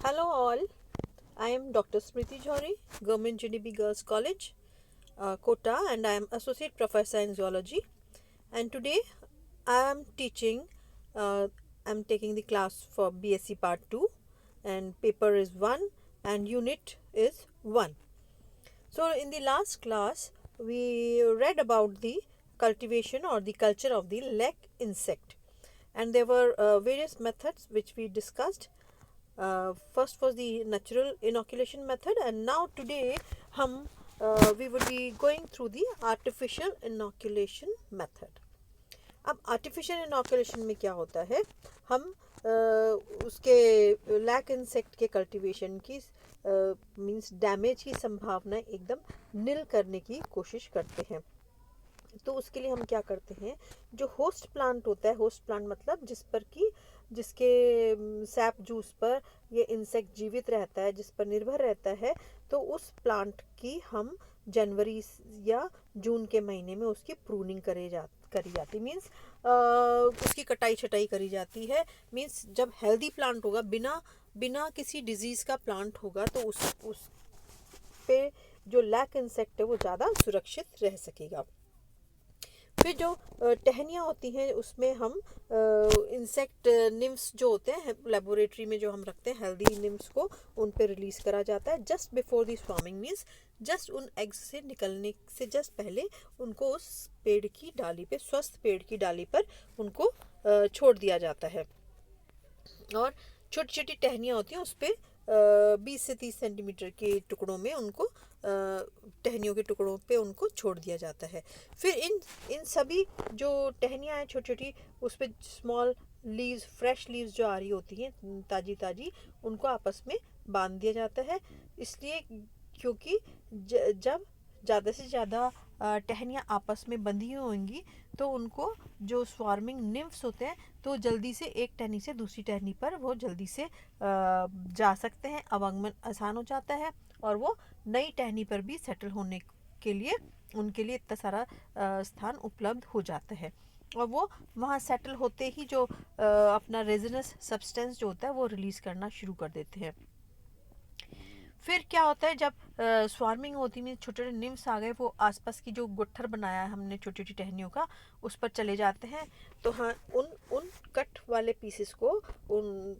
Hello all, I am Dr. Smriti Jhori, Government GDB Girls College, Kota, and I am Associate Professor in Zoology. And today I am teaching, I am taking the class for BSc Part 2, and paper is 1 and unit is 1. So in the last class we read about the cultivation or the culture of the lac insect, and there were various methods which we discussed. First was the natural inoculation method, and now today we will be going through the artificial inoculation method. अब artificial inoculation में क्या होता है, हम उसके lac insect के cultivation की means damage की संभावना एकदम निल करने की कोशिश करते हैं. तो उसके लिए हम क्या करते हैं, जो होस्ट प्लांट होता है, होस्ट प्लांट मतलब जिसके सैप जूस पर ये इंसेक्ट जीवित रहता है, जिस पर निर्भर रहता है, तो उस प्लांट की हम जनवरी या जून के महीने में उसकी प्रूनिंग करी जाती मीन्स उसकी कटाई छटाई करी जाती है. मीन्स जब हेल्दी प्लांट होगा, बिना किसी डिजीज़ का प्लांट होगा, तो उस पे जो लैक इंसेक्ट है वो ज़्यादा सुरक्षित रह सकेगा. फिर जो टहनियाँ होती हैं उसमें हम इंसेक्ट निम्स जो होते हैं लेबोरेटरी में जो हम रखते हैं हेल्दी निम्स को, उन पे रिलीज़ करा जाता है just before the swarming. Means just उन एग्स से निकलने से जस्ट पहले उनको उस पेड़ की डाली पे, स्वस्थ पेड़ की डाली पर उनको छोड़ दिया जाता है. और छोटी छोटी टहनियाँ होती हैं, उस पर 20 से 30 सेंटीमीटर के टुकड़ों में उनको टहनियों के टुकड़ों पे उनको छोड़ दिया जाता है. फिर इन सभी जो टहनियाँ हैं छोटी छोटी, उस पर स्मॉल लीव्स, फ्रेश लीव्स जो आ रही होती हैं ताज़ी ताज़ी, उनको आपस में बांध दिया जाता है. इसलिए क्योंकि जब ज़्यादा से ज़्यादा टहनियाँ आपस में बंधी होंगी तो उनको जो स्वार्मिंग निम्फ्स होते हैं तो जल्दी से एक टहनी से दूसरी टहनी पर वो जल्दी से जा सकते हैं, आवागमन आसान हो जाता है, और वो नई टहनी पर भी सेटल होने के लिए उनके लिए इतना सारा स्थान उपलब्ध हो जाता है. और वो वहाँ सेटल होते ही जो अपना रेजिनस सब्सटेंस जो होता है वो रिलीज़ करना शुरू कर देते हैं. फिर क्या होता है, जब स्वार्मिंग होती है, छोटे छोटे निम्स आ गए, वो आसपास की जो गुट्ठर बनाया है हमने छोटी छोटी टहनियों का, उस पर चले जाते हैं. तो हाँ, उन कट वाले पीसेस को उन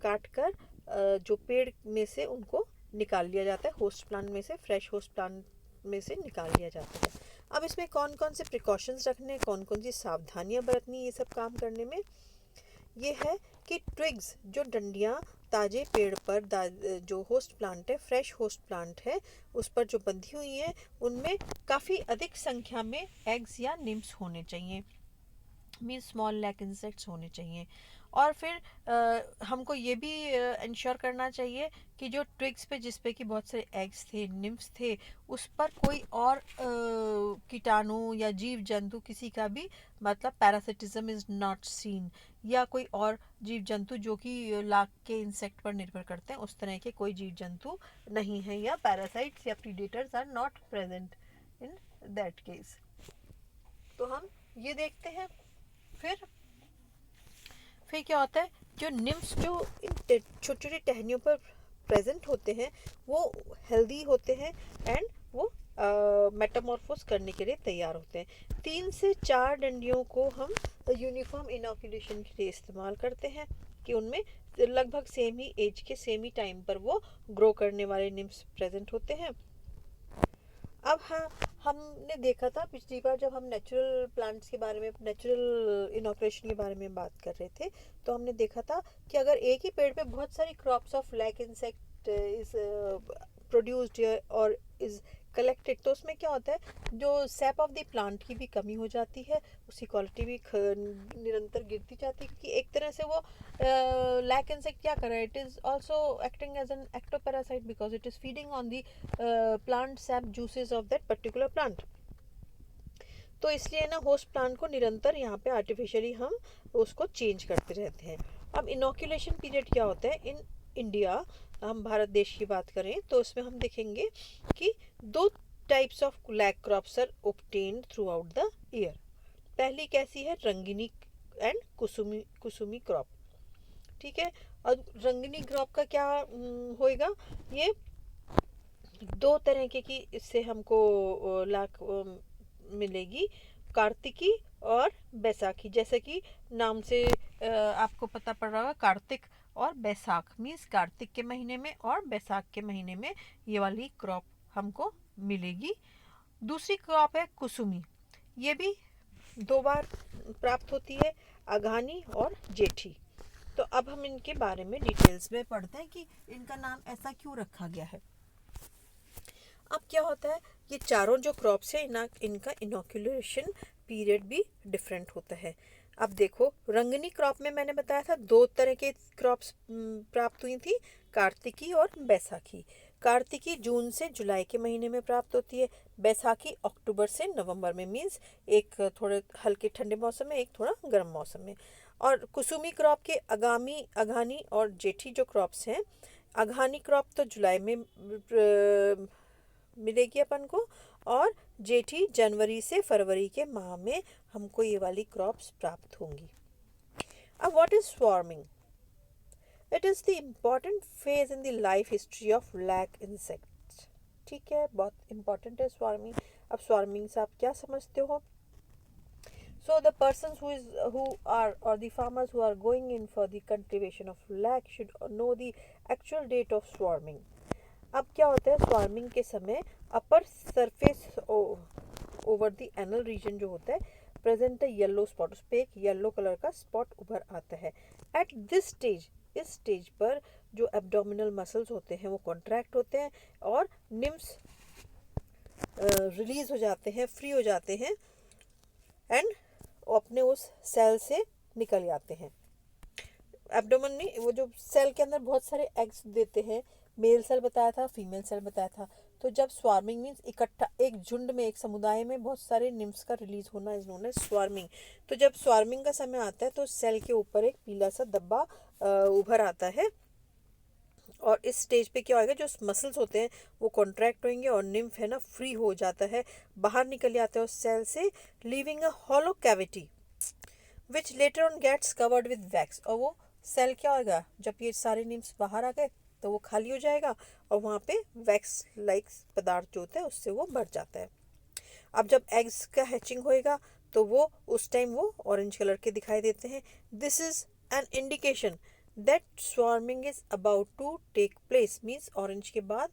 काट कर जो पेड़ में से उनको निकाल लिया जाता है, होस्ट प्लांट में से, फ्रेश होस्ट प्लांट में से निकाल लिया जाता है. अब इसमें कौन कौन से प्रिकॉशंस रखने, कौन कौन सी सावधानियाँ बरतनी ये सब काम करने में, ये है कि ट्विग्स, जो डंडियाँ ताज़े पेड़ पर जो होस्ट प्लांट है, फ्रेश होस्ट प्लांट है, उस पर जो बंधी हुई हैं, उनमें काफ़ी अधिक संख्या में एग्स या निम्स होने चाहिए, मीन्स स्मॉल लैक इंसेक्ट्स होने चाहिए. और फिर हमको ये भी इंश्योर करना चाहिए कि जो ट्विग्स पे जिस पे कि बहुत सारे एग्स थे, निम्स थे, उस पर कोई और कीटाणु या जीव जंतु किसी का भी मतलब पैरासिटिज्म इज़ नॉट सीन, या कोई और जीव जंतु जो कि लाख के इंसेक्ट पर निर्भर करते हैं, उस तरह के कोई जीव जंतु नहीं है, या पैरासाइट्स या predators are not present in that case. तो हम ये देखते हैं. फिर क्या होता है, जो निम्स जो इन छोटी छोटी टहनियों पर प्रेजेंट होते हैं वो हेल्दी होते हैं एंड वो मेटामॉर्फोस करने के लिए तैयार होते हैं. 3 से 4 डंडियों को हम यूनिफॉर्म इनोकुलेशन के लिए इस्तेमाल करते हैं कि उनमें लगभग सेम ही एज के, सेम ही टाइम पर वो ग्रो करने वाले निम्स प्रेजेंट होते हैं. अब हाँ, हमने देखा था पिछली बार जब हम नेचुरल प्लांट्स के बारे में, नेचुरल इनोकुलेशन के बारे में बात कर रहे थे, तो हमने देखा था कि अगर एक ही पेड़ पे बहुत सारी crops of lac insect is produced और इज कलेक्टेड, तो उसमें क्या होता है, जो सैप ऑफ द प्लांट की भी कमी हो जाती है, उसकी क्वालिटी भी निरंतर गिरती जाती है, क्योंकि एक तरह से वो लैक इंसेक्ट क्या कर रहा है, it is also acting as an ectoparasite because it is feeding on the plant sap juices of that particular plant. तो इसलिए ना होस्ट प्लांट को निरंतर यहाँ पे आर्टिफिशियली हम उसको चेंज करते रहते हैं. अब इनोकुलेशन पीरियड क्या होता है इन इंडिया, हम भारत देश की बात करें तो उसमें हम देखेंगे कि 2 types of lac crops are obtained throughout the year. पहली कैसी है, रंगिनी एंड कुसुमी क्रॉप. ठीक है। और रंगनी क्रॉप का क्या होएगा, ये दो तरह की इससे हमको लाख मिलेगी, कार्तिकी और बैसाखी। जैसे कि नाम से आपको पता पड़ रहा होगा, कार्तिक और बैसाख मीन्स कार्तिक के महीने में और बैसाख के महीने में ये वाली क्रॉप हमको मिलेगी। दूसरी क्रॉप है कुसुमी, ये भी दो बार प्राप्त होती है, अघानी और जेठी। तो अब हम इनके बारे में डिटेल्स में पढ़ते हैं कि इनका नाम ऐसा क्यों रखा गया है। अब क्या होता है, ये चारों जो क्रॉप्स है इनका इनोकुलेशन पीरियड भी डिफरेंट होता है। अब देखो, रंगनी क्रॉप में मैंने बताया था दो तरह के क्रॉप्स प्राप्त हुई थी, कार्तिकी और बैसाखी। कार्तिकी जून से जुलाई के महीने में प्राप्त होती है, बैसाखी अक्टूबर से नवंबर में, मीन्स एक थोड़े हल्के ठंडे मौसम में, एक थोड़ा गर्म मौसम में। और कुसुमी क्रॉप के अघानी और जेठी जो क्रॉप्स हैं, अघानी क्रॉप तो जुलाई में मिलेगी अपन को, और जेठी जनवरी से फरवरी के माह में हमको ये वाली क्रॉप्स प्राप्त होंगी। अब what is swarming? It is the important phase in the life history of lac insects. ठीक है, बहुत इम्पॉर्टेंट है स्वार्मिंग। अब स्वार्मिंग से आप क्या समझते हो? So the persons who are or the farmers who are going in for the cultivation of lac should know the actual date of swarming. अब क्या होता है, स्वार्मिंग के समय upper surface over the anal reason जो होता है, present yellow spot, उस पर एक येलो कलर का स्पॉट उभर आता है। एट दिस स्टेज, इस स्टेज पर जो एब्डोमिनल मसल्स होते हैं वो कॉन्ट्रैक्ट होते हैं और निम्स रिलीज हो जाते हैं, फ्री हो जाते हैं एंड अपने उस सेल से निकल जाते हैं। एब्डोमेन में वो जो सेल के अंदर बहुत सारे एग्स देते हैं, मेल सेल बताया था, फीमेल सेल बताया था। तो जब स्वार्मिंग मीन्स इकट्ठा एक झुंड में, एक समुदाय में बहुत सारे निम्स का रिलीज होना इज नोन एज स्वार्मिंग। तो जब स्वार्मिंग का समय आता है तो सेल के ऊपर एक पीला सा धब्बा उभर आता है, और इस स्टेज पे क्या होगा, जो मसल्स होते हैं वो कॉन्ट्रैक्ट होंगे और निम्फ है ना फ्री हो जाता है, बाहर निकल जाता है उस सेल से, leaving a hollow cavity which later on gets covered with wax. और वो सेल क्या होगा, जब ये सारे निम्स बाहर आ गए तो वो खाली हो जाएगा और वहाँ पे वैक्स लाइक पदार्थ जो होता है उससे वो भर जाता है। अब जब एग्स का हैचिंग होएगा तो वो उस टाइम वो ऑरेंज कलर के दिखाई देते हैं। This is an indication that swarming is about to take place, means orange के बाद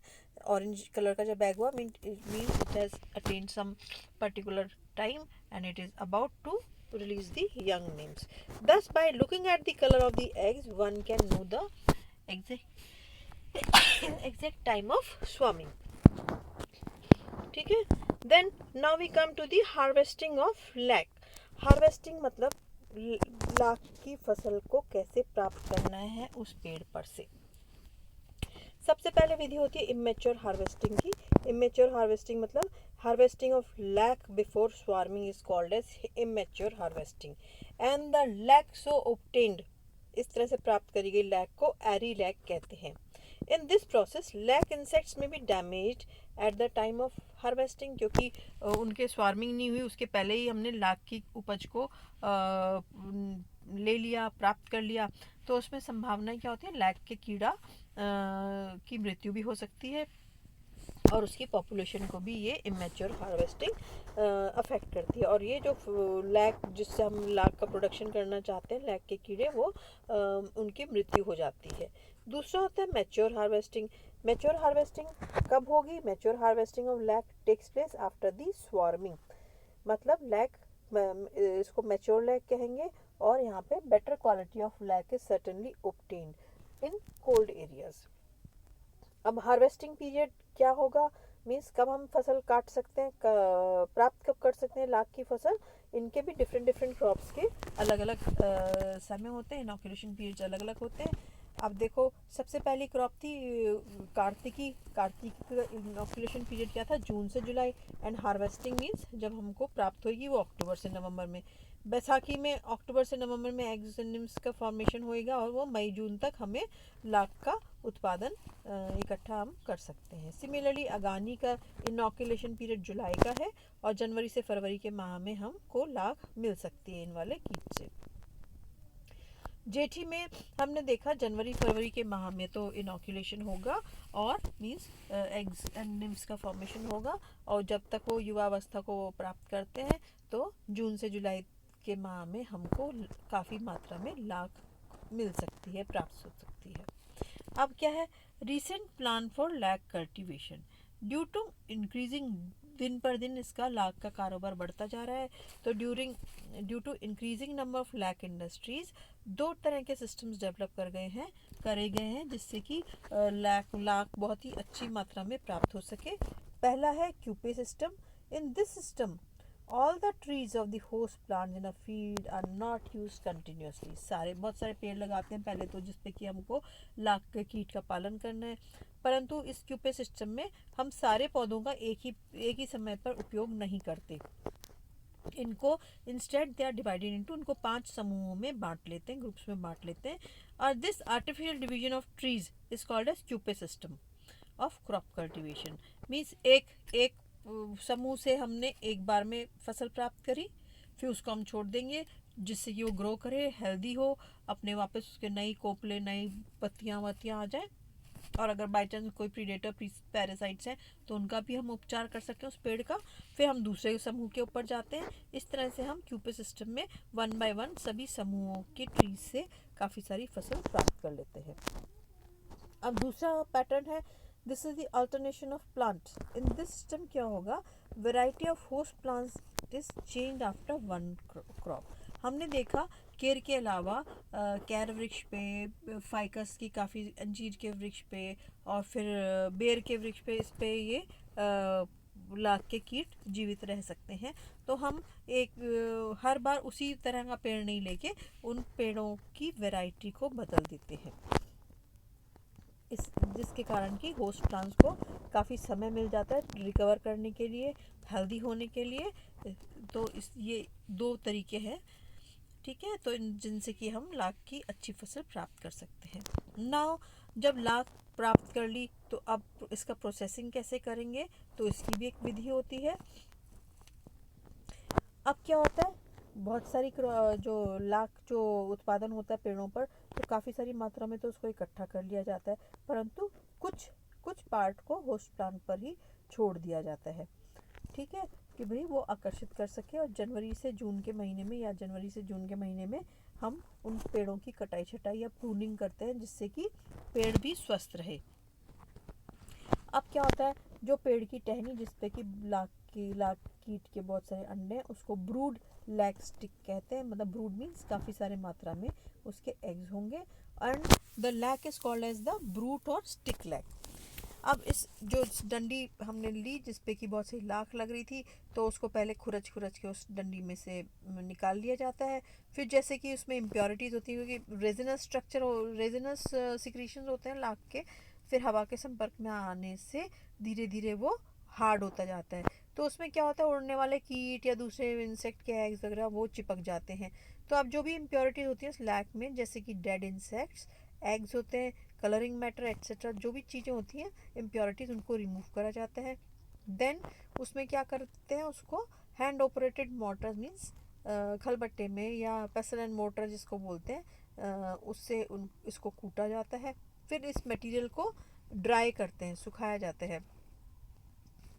orange कलर का जब egg हुआ means it has attained some particular time and it is about to release the young nymphs. Thus by looking at the color of the eggs one can know the exact time of swarming. ठीक है, then now we come to the harvesting of lac. Harvesting मतलब लाख की फसल को कैसे प्राप्त करना है उस पेड़ पर से। सबसे पहले विधि होती है इमेच्योर हार्वेस्टिंग की। इमेच्योर हार्वेस्टिंग मतलब harvesting of lac before swarming is called as immature harvesting and the lac so obtained, इस तरह से प्राप्त करी गई लैक को एरी लैक कहते हैं। In this process lac insects may be damaged at the time of harvesting, क्योंकि उनके स्वार्मिंग नहीं हुई उसके पहले ही हमने लाख की उपज को ले लिया, प्राप्त कर लिया, तो उसमें संभावना क्या होती है, लैक के कीड़ा की मृत्यु भी हो सकती है और उसकी पॉपुलेशन को भी ये इमेच्योर हार्वेस्टिंग अफेक्ट करती है। और ये जो लैक जिससे हम लाख का प्रोडक्शन करना चाहते हैं, लैक के कीड़े, वो उनकी मृत्यु हो जाती है। दूसरा होता है मैच्योर हार्वेस्टिंग। मैच्योर हार्वेस्टिंग कब होगी? Mature harvesting of lac takes place after the swarming, मतलब लैक, इसको मैच्योर लैक कहेंगे, और यहाँ पे better quality of lac is certainly obtained in cold areas. अब हार्वेस्टिंग पीरियड क्या होगा, मीन्स कब हम फसल काट सकते हैं, प्राप्त कब कर सकते हैं लाख की फसल, इनके भी डिफरेंट क्रॉप्स के अलग अलग समय होते हैं, इनोकुलेशन पीरियड अलग अलग होते हैं। अब देखो, सबसे पहली क्रॉप थी कार्तिकी का इनोकुलेशन पीरियड क्या था, जून से जुलाई, एंड हार्वेस्टिंग मीन्स जब हमको प्राप्त होगी वो अक्टूबर से नवंबर में। बैसाखी में अक्टूबर से नवंबर में एग्स एंड निम्स का फॉर्मेशन होएगा और वो मई जून तक हमें लाख का उत्पादन इकट्ठा हम कर सकते हैं। सिमिलरली अगानी का इनोकुलेशन पीरियड जुलाई का है और जनवरी से फरवरी के माह में हमको लाख मिल सकती है इन वाले कीट से। जेठी में हमने देखा जनवरी फरवरी के माह में तो इनोकुलेशन होगा और मीन्स एग्स एंड निम्स का फॉर्मेशन होगा, और जब तक वो युवावस्था को प्राप्त करते हैं तो जून से जुलाई के माह में हमको काफ़ी मात्रा में लाख मिल सकती है, प्राप्त हो सकती है। अब क्या है, recent plan for lac cultivation due to increasing, दिन पर दिन इसका लाख का कारोबार बढ़ता जा रहा है। तो due to increasing number of lac industries, दो तरह के सिस्टम्स डेवलप करे गए हैं जिससे कि लाख बहुत ही अच्छी मात्रा में प्राप्त हो सके। पहला है coupe system. In this system all the trees of the host plants in a field are not used continuously। बहुत सारे पेड़ लगाते हैं पहले तो जिसपे कि हमको लाख के कीट का पालन करना है, परंतु इस क्यूपे सिस्टम में हम सारे पौधों का एक ही समय पर उपयोग नहीं करते। इनको instead they are divided into, उनको 5 समूहों में बांट लेते हैं, ग्रुप्स में बांट लेते हैं। और this artificial division of trees is called as coupe system of crop cultivation. Means एक समूह से हमने एक बार में फसल प्राप्त करी, फिर उसको हम छोड़ देंगे जिससे कि वो ग्रो करे, हेल्दी हो, अपने वापस उसके नई कोपले नई पत्तियाँ वत्तियाँ आ जाए, और अगर बाई चांस कोई प्रीडेटर पैरासाइट्स हैं तो उनका भी हम उपचार कर सकते हैं उस पेड़ का। फिर हम दूसरे समूह के ऊपर जाते हैं। इस तरह से हम क्यूपे सिस्टम में 1 बाय 1 सभी समूहों के ट्रीज से काफ़ी सारी फसल प्राप्त कर लेते हैं। अब दूसरा पैटर्न है, this is the alternation of plants. In this system क्या होगा, variety of host plants is change after one crop. हमने देखा केर के अलावा कैर वृक्ष पे, फाइकस की काफ़ी, अंजीर के वृक्ष पे, और फिर बेर के वृक्ष पे, इस पे ये लाख के कीट जीवित रह सकते हैं। तो हम हर बार उसी तरह का पेड़ नहीं लेके उन पेड़ों की वैरायटी को बदल देते हैं, जिसके कारण कि होस्ट प्लांट्स को काफ़ी समय मिल जाता है रिकवर करने के लिए, हेल्दी होने के लिए। तो ये 2 तरीके हैं, ठीक है, तो जिनसे कि हम लाख की अच्छी फसल प्राप्त कर सकते हैं। नाउ जब लाख प्राप्त कर ली तो अब इसका प्रोसेसिंग कैसे करेंगे, तो इसकी भी एक विधि होती है। अब क्या होता है, बहुत सारी जो लाख जो उत्पादन होता है पेड़ों पर, तो काफ़ी सारी मात्रा में तो उसको इकट्ठा कर लिया जाता है, परंतु कुछ पार्ट को होस्ट प्लांट पर ही छोड़ दिया जाता है, ठीक है, कि भाई वो आकर्षित कर सके। और जनवरी से जून के महीने में या जनवरी से जून के महीने में हम उन पेड़ों की कटाई छटाई या प्रूनिंग करते हैं जिससे कि पेड़ भी स्वस्थ रहे। अब क्या होता है, जो पेड़ की टहनी जिसपे कि लाख कीट के बहुत सारे अंडे हैं, उसको ब्रूड लैक स्टिक कहते हैं। मतलब ब्रूड मीन्स काफ़ी सारे मात्रा में उसके एग्स होंगे, and the lac is called as the brood और स्टिक लैक। अब इस जो डंडी हमने ली जिसपे कि बहुत सी लाख लग रही थी, तो उसको पहले खुरच के उस डंडी में से निकाल लिया जाता है। फिर जैसे कि उसमें इम्प्योरिटीज़ होती है, क्योंकि रेजिनस सिक्रीशंस होते हैं लाख के, फिर हवा के संपर्क में आने से धीरे धीरे वो हार्ड होता जाता है। तो उसमें क्या होता है, उड़ने वाले कीट या दूसरे इंसेक्ट के एग्स वगैरह वो चिपक जाते हैं। तो अब जो भी इम्प्योरिटीज़ होती है उस लैक में, जैसे कि डेड इंसेक्ट्स, एग्स होते हैं, कलरिंग मैटर एक्सेट्रा, जो भी चीज़ें होती हैं इम्प्योरिटीज़, उनको रिमूव करा जाता है। देन उसमें क्या करते हैं, उसको हैंड ऑपरेटेड मोटर मीन्स खलबट्टे में या पेसल एंड मोटर जिसको बोलते हैं, उससे इसको कूटा जाता है। फिर इस मटेरियल को ड्राई करते हैं, सुखाया जाता है।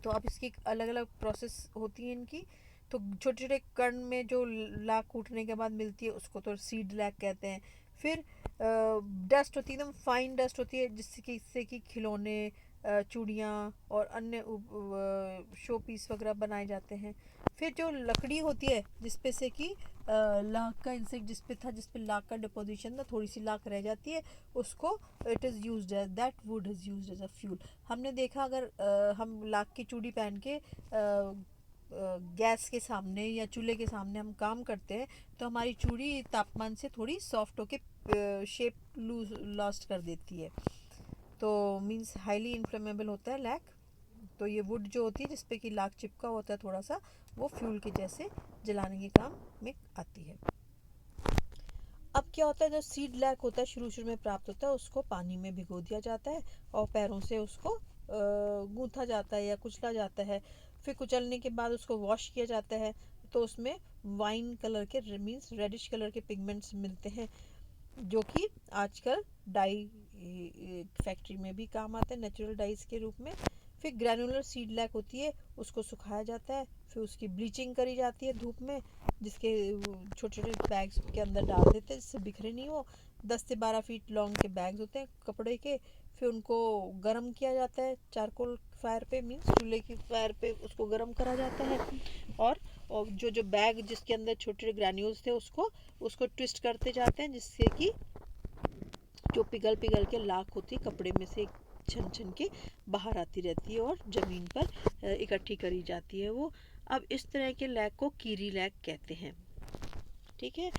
तो अब इसकी अलग अलग प्रोसेस होती है इनकी। तो छोटे छोटे कण में जो लाख कूटने के बाद मिलती है उसको तो सीड लैक कहते हैं। फिर डस्ट होती है, एकदम फाइन डस्ट होती है, जिससे कि खिलौने, चूड़ियाँ और अन्य शो पीस वगैरह बनाए जाते हैं। फिर जो लकड़ी होती है जिसपे से कि लाख का इंसेक्ट जिसपे लाख का डिपोजिशन था, थोड़ी सी लाख रह जाती है, उसको it is used as that wood is used as a fuel. हमने देखा अगर हम लाख की चूड़ी पहन के गैस के सामने या चूल्हे के सामने हम काम करते हैं तो हमारी चूड़ी तापमान से थोड़ी सॉफ्ट होके शेप लॉस्ट कर देती है। तो मीन्स हाईली इन्फ्लेमेबल होता है लैक। तो ये वुड जो होती है जिसपे कि लाख चिपका होता है थोड़ा सा, वो फ्यूल के जैसे जलाने के काम में आती है। अब क्या होता है, जो सीड लैक होता है शुरू में प्राप्त होता है, उसको पानी में भिगो दिया जाता है और पैरों से उसको गूंथा जाता है या कुचला जाता है। फिर कुचलने के बाद उसको वॉश किया जाता है, तो उसमें वाइन कलर के मीन्स रेडिश कलर के पिगमेंट्स मिलते हैं। जो कि आजकल डाई फैक्ट्री में भी काम आते हैं नेचुरल डाइज के रूप में। फिर ग्रैनुलर सीड लैक होती है, उसको सुखाया जाता है, फिर उसकी ब्लीचिंग करी जाती है धूप में, जिसके छोटे छोटे बैग्स के अंदर डाल देते हैं जिससे बिखरे नहीं हो। 10 से 12 फीट लॉन्ग के बैग्स होते हैं कपड़े के। फिर उनको गर्म किया जाता है चारकोल फायर पे, मीन्स चूल्हे की फायर पे उसको गर्म करा जाता है। और जो बैग जिसके अंदर छोटे ग्रैन्यूल्स थे उसको ट्विस्ट करते जाते हैं, जिससे कि जो पिघल पिघल के लाख होती है कपड़े में से छन छन के बाहर आती रहती है और ज़मीन पर इकट्ठी करी जाती है वो। अब इस तरह के लैक को कीरी लैक कहते हैं। ठीक है।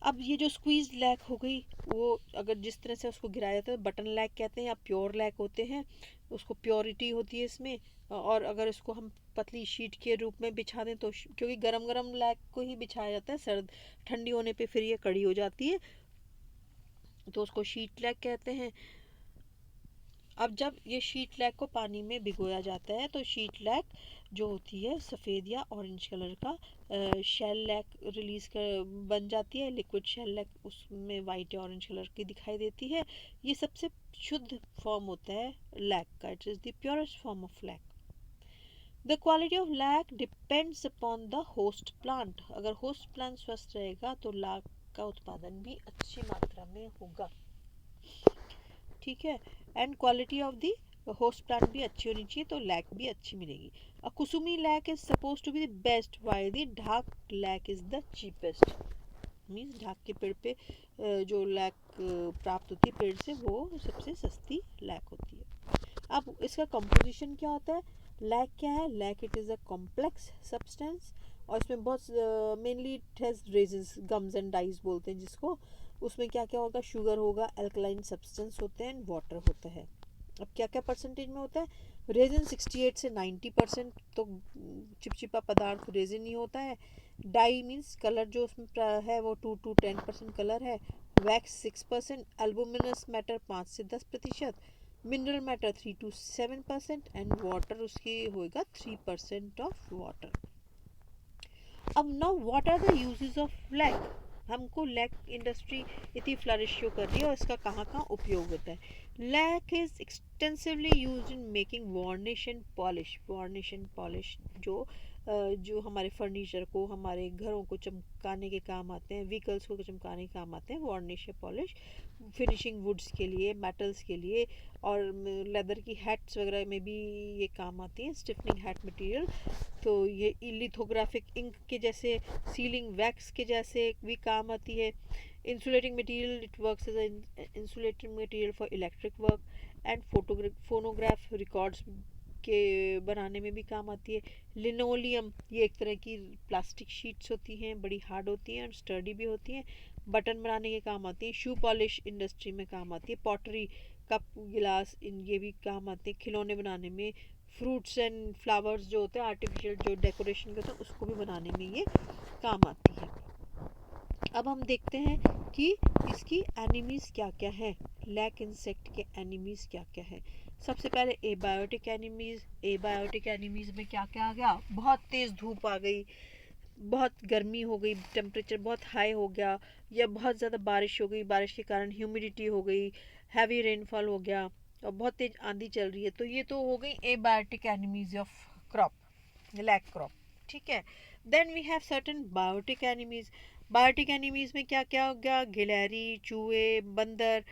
अब ये जो स्क्वीज लैक हो गई, वो अगर जिस तरह से उसको गिराया जाता है बटन लैक कहते हैं या प्योर लैक होते हैं, उसको प्योरिटी होती है इसमें। और अगर इसको हम पतली शीट के रूप में बिछा दें तो क्योंकि गरम गरम लैक को ही बिछाया जाता है, सर्द ठंडी होने पे फिर ये कड़ी हो जाती है, तो उसको शीट लैक कहते हैं। अब जब ये शीट लैक को पानी में भिगोया जाता है तो शीट लैक जो होती है सफ़ेद या ऑरेंज कलर का शेल लैक रिलीज कर बन जाती है। लिक्विड शेल लैक उसमें वाइट या ऑरेंज कलर की दिखाई देती है। ये सबसे शुद्ध फॉर्म होता है लैक का, it is the purest form of lac. The quality of lac depends upon the host plant. अगर होस्ट प्लांट स्वस्थ रहेगा तो लैक का उत्पादन भी अच्छी मात्रा में होगा। ठीक है। And quality of the host plant भी अच्छी होनी चाहिए तो लैक भी अच्छी मिलेगी। A kusumi lac is suppose to be the best while the dhak lac is the cheapest. Means ढाक के पेड़ पे जो लैक प्राप्त होती है पेड़ से, वो सबसे सस्ती लैक होती है। अब इसका कंपोजिशन क्या होता है? लैक क्या है? Lac it is a complex substance और इसमें बहुत mainly it has resins, gums and dyes बोलते हैं जिसको। उसमें क्या क्या होगा? शुगर होगा, अल्कलाइन सब्सटेंस होते हैं एंड वाटर होता है। अब क्या क्या परसेंटेज में होता है? रेजिन 68 से 90%, तो चिपचिपा पदार्थ रेजिन ही होता है। डाई मीन्स कलर जो उसमें है वो 2 to 10% कलर है। वैक्स 6%, एल्बुमिनस मैटर 5 से 10%, mineral matter 3 to 7% and water उसकी होगा 3% ऑफ वाटर। अब now what are the uses of lac? हमको लैक इंडस्ट्री इतनी फ्लरिश शो कर रही है और इसका कहाँ कहाँ उपयोग होता है। Lac is extensively used in making varnish and polish. Varnish and polish जो हमारे फर्नीचर को, हमारे घरों को चमकाने के काम आते हैं, व्हीकल्स को चमकाने के काम आते हैं वार्निश या पॉलिश। फिनिशिंग वुड्स के लिए, मेटल्स के लिए, और लेदर की हैट्स वगैरह में भी ये काम आती हैं, स्टिफनिंग हैट मटेरियल। तो ये लिथोग्राफिक इंक के जैसे, सीलिंग वैक्स के जैसे भी काम आती है। Insulating material, it works as insulating material for electric work and phonograph records के बनाने में भी काम आती है। लिनोलियम, ये एक तरह की प्लास्टिक शीट्स होती हैं, बड़ी हार्ड होती हैं और स्टर्डी भी होती हैं, बटन बनाने के काम आती हैं। शू पॉलिश इंडस्ट्री में काम आती है। पॉटरी, कप गिलास, इन ये भी काम आते हैं खिलौने बनाने में। फ्रूट्स एंड फ्लावर्स जो होते हैं आर्टिफिशियल जो डेकोरेशन के होते हैं उसको भी बनाने में ये काम आती है। अब हम देखते हैं कि इसकी एनिमीज़ क्या क्या है, लैक इंसेक्ट के एनिमीज़ क्या क्या है। सबसे पहले एबायोटिक एनिमीज़। एबायोटिक एनिमीज़ में क्या क्या आ गया? बहुत तेज़ धूप आ गई, बहुत गर्मी हो गई, टेम्परेचर बहुत हाई हो गया, या बहुत ज़्यादा बारिश हो गई, बारिश के कारण ह्यूमिडिटी हो गई, हैवी रेनफॉल हो गया, और बहुत तेज आंधी चल रही है, तो ये तो हो गई abiotic enemies of crop, lac crop. ठीक है। Then we have certain biotic enemies. Biotic enemies में क्या क्या हो गया? गिलहरी, चूहे, बंदर,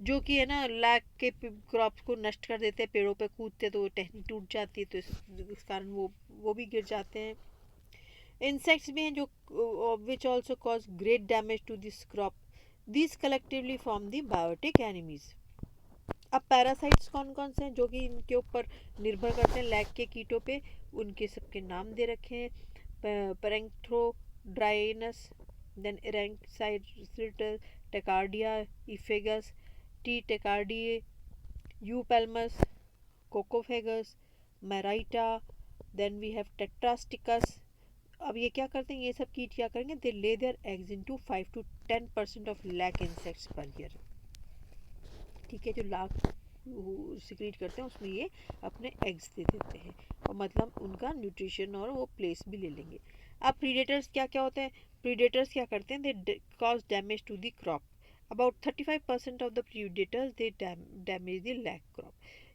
जो कि है ना लैक के क्रॉप्स को नष्ट कर देते हैं, पेड़ों पे कूदते तो टहनी टूट जाती है, तो इस कारण वो भी गिर जाते हैं। इंसेक्ट्स भी हैं जो which also cause great damage to this crop. This collectively form the biotic enemies. अब पैरासाइट्स कौन कौन से हैं जो कि इनके ऊपर निर्भर करते हैं लैक के कीटों पे? उनके सबके नाम दे रखे हैं। पेरेंथ्रोड्राइनस, देन एरेंक्साइटिस, टेकार्डिया, इफेगस, टी टेकार्डिए, यूपेल्मस, कोकोफेगस, मैराइटा, देन वी हैव टेट्रास्टिकस। अब ये क्या करते हैं, ये सब कीट क्या करेंगे? They lay their eggs into 5 to 10% of lac insects per year. ठीक है, जो लाख सिक्रीट करते हैं उसमें ये अपने एग्स दे देते हैं, और मतलब उनका न्यूट्रिशन और वो प्लेस भी ले लेंगे। अब प्रीडेटर्स क्या क्या होते हैं? प्रीडेटर्स क्या करते हैं? They cause damage to the crop. About 35% of the predators they damage the lac crop.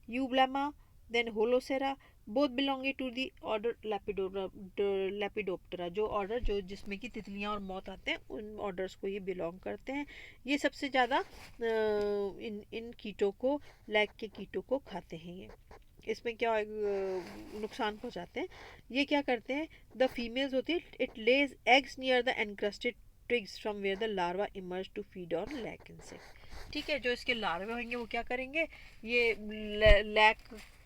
Eublema, then Holocera, both belonging to the order Lepidoptera, जो ऑर्डर जो जिसमें कि तितलियां और मौत आते हैं उन ऑर्डर्स को ये बिलोंग करते हैं. ये सबसे ज़्यादा इन इन कीटों को लैक के कीटों को खाते हैं. ये इसमें क्या नुकसान पहुंचाते हैं. ये क्या करते हैं, द फीमेल्स होती है, it lays eggs near the encrusted twigs from where the larva emerge to feed on lac insect. ठीक है, जो इसके लार्वे होंगे वो क्या करेंगे, ये लैक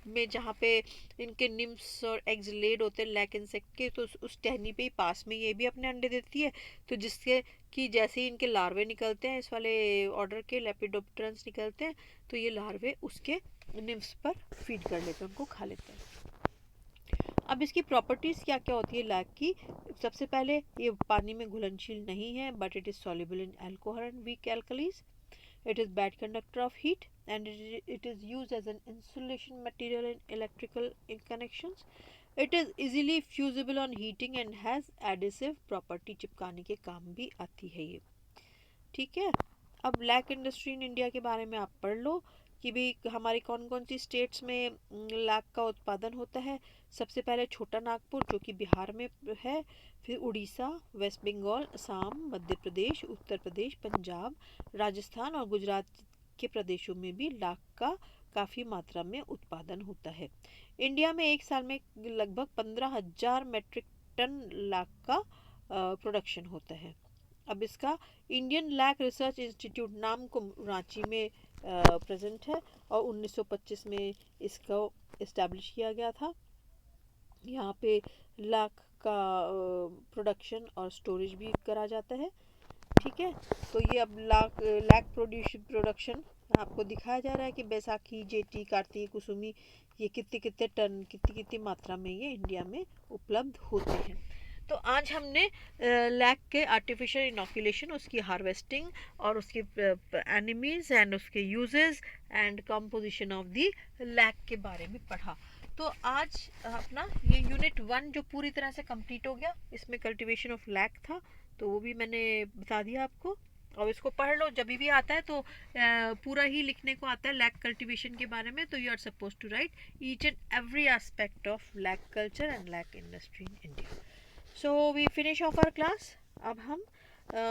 में जहाँ पे इनके निम्स और एग्स लेड होते हैं लैक इंसेक्ट के, तो उस टहनी पे ही पास में ये भी अपने अंडे देती है. तो जिसके कि जैसे ही इनके लार्वे निकलते हैं, इस वाले ऑर्डर के लेपिडोप्टेरन्स निकलते हैं, तो ये लार्वे उसके निम्स पर फीड कर लेते हैं, उनको खा लेते हैं. अब इसकी प्रॉपर्टीज़ क्या क्या होती है लैक की. सबसे पहले ये पानी में घुलनशील नहीं है, but it is soluble in alcohol and weak alkalis. It is bad conductor of heat and it is used as an insulation material in electrical connections. It is easily fusible on heating and has adhesive property. चिपकाने के काम भी आती है ये. ठीक है. अब लैक इंडस्ट्री इन इंडिया के बारे में आप पढ़ लो कि भी हमारी कौन कौन सी स्टेट्स में लैक का उत्पादन होता है. सबसे पहले छोटा नागपुर जो कि बिहार में है, फिर उड़ीसा, वेस्ट बंगाल, असम, मध्य प्रदेश, उत्तर प्रदेश, पंजाब, राजस्थान और गुजरात के प्रदेशों में भी लाख का काफ़ी मात्रा में उत्पादन होता है. इंडिया में एक साल में लगभग 15,000 मेट्रिक टन लाख का प्रोडक्शन होता है. अब इसका इंडियन लैक रिसर्च इंस्टीट्यूट नाम को रांची में प्रेजेंट है और 1925 में इसको इस्टेब्लिश किया गया था. यहाँ पे लाख का प्रोडक्शन और स्टोरेज भी करा जाता है. ठीक है, तो ये अब लैक प्रोडक्शन आपको दिखाया जा रहा है कि बैसाखी, जेठी, कार्तिक, कुसुमी, ये कितने कितने टन, कितनी कितनी मात्रा में ये इंडिया में उपलब्ध होते हैं. तो आज हमने लैक के आर्टिफिशियल इनोकुलेशन, उसकी हार्वेस्टिंग और उसके एनिमीज एंड उसके uses and composition of the lac के बारे में पढ़ा. तो आज अपना ये यूनिट 1 जो पूरी तरह से कंप्लीट हो गया, इसमें कल्टीवेशन ऑफ लैक था, तो वो भी मैंने बता दिया आपको. और इसको पढ़ लो, जब भी आता है तो पूरा ही लिखने को आता है लैक कल्टीवेशन के बारे में. तो you are suppose to write each and every aspect of lac culture and lac industry in India. So we finish off our class. अब हम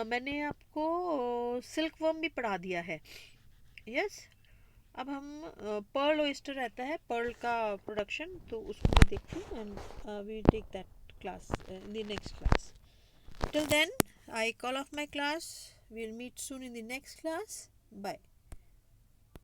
मैंने आपको सिल्क वर्म भी पढ़ा दिया है. यस. अब हम पर्ल ओयस्टर रहता है, पर्ल का प्रोडक्शन, तो उसको मैं देखती हूँ and we take that class in the next class. Till then, I call off my class. We'll meet soon in the next class. Bye.